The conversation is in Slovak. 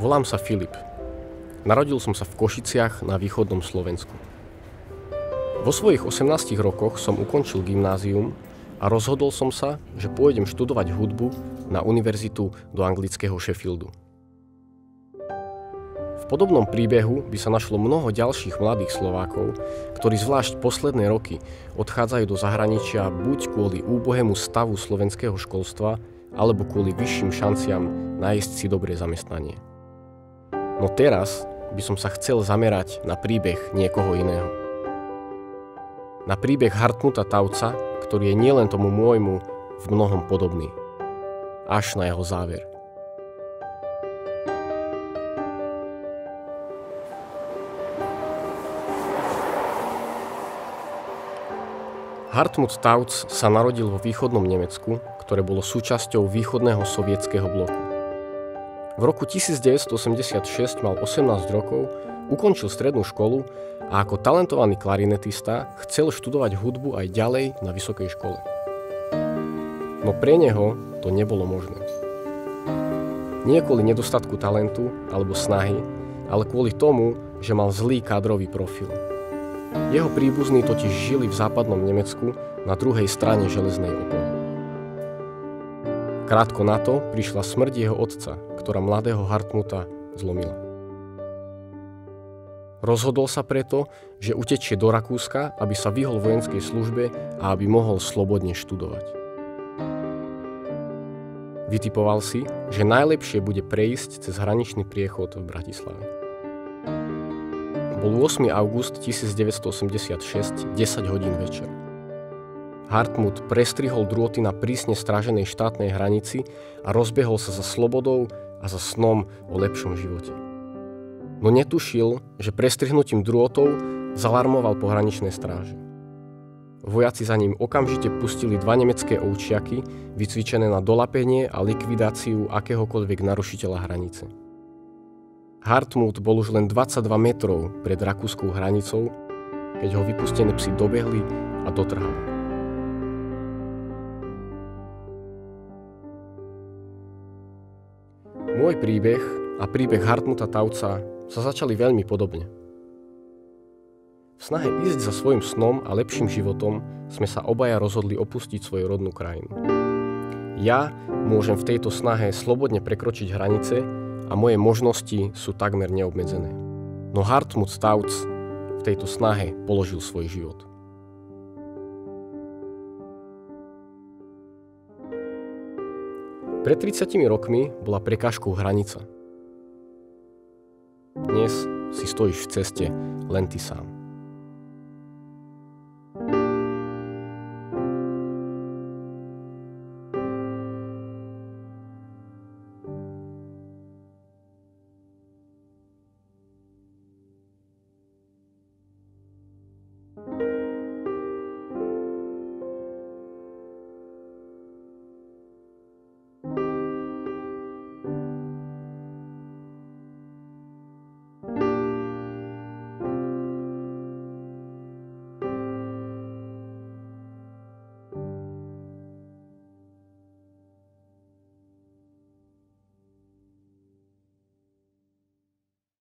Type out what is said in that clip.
Volám sa Filip. Narodil som sa v Košiciach na východnom Slovensku. Vo svojich 18 rokoch som ukončil gymnázium a rozhodol som sa, že pôjdem študovať hudbu na univerzitu do anglického Sheffieldu. V podobnom príbehu by sa našlo mnoho ďalších mladých Slovákov, ktorí zvlášť posledné roky odchádzajú do zahraničia buď kvôli úbohému stavu slovenského školstva, alebo kvôli vyšším šanciam nájsť si dobré zamestnanie. No teraz by som sa chcel zamerať na príbeh niekoho iného. Na príbeh Hartmuta Tauca, ktorý je nielen tomu môjmu v mnohom podobný. Až na jeho záver. Hartmut Tauc sa narodil vo východnom Nemecku, ktoré bolo súčasťou východného sovietskeho bloku. V roku 1986 mal 18 rokov, ukončil strednú školu a ako talentovaný klarinetista chcel študovať hudbu aj ďalej na vysokej škole. No pre neho to nebolo možné. Nie kvôli nedostatku talentu alebo snahy, ale kvôli tomu, že mal zlý kádrový profil. Jeho príbuzní totiž žili v západnom Nemecku na druhej strane železnej opony. Krátko na to prišla smrť jeho otca, ktorá mladého Hartmuta zlomila. Rozhodol sa preto, že utečie do Rakúska, aby sa vyhol vojenskej službe a aby mohol slobodne študovať. Vytipoval si, že najlepšie bude prejsť cez hraničný priechod v Bratislave. Bol 8. august 1986, 10 hodín večer. Hartmut prestrihol drôty na prísne stráženej štátnej hranici a rozbehol sa za slobodou a za snom o lepšom živote. No netušil, že prestrihnutím drôtov zalarmoval pohraničné stráže. Vojaci za ním okamžite pustili 2 nemecké ovčiaky, vycvičené na dolapenie a likvidáciu akéhokoľvek narušiteľa hranice. Hartmut bol už len 22 metrov pred rakúskou hranicou, keď ho vypustené psi dobehli a dotrhali. Môj príbeh a príbeh Hartmuta Tauca sa začali veľmi podobne. V snahe ísť za svojim snom a lepším životom sme sa obaja rozhodli opustiť svoju rodnú krajinu. Ja môžem v tejto snahe slobodne prekročiť hranice a moje možnosti sú takmer neobmedzené. No Hartmut Tauc v tejto snahe položil svoj život. Pred 30 rokmi bola prekážkou hranica. Dnes si stojíš v ceste len ty sám.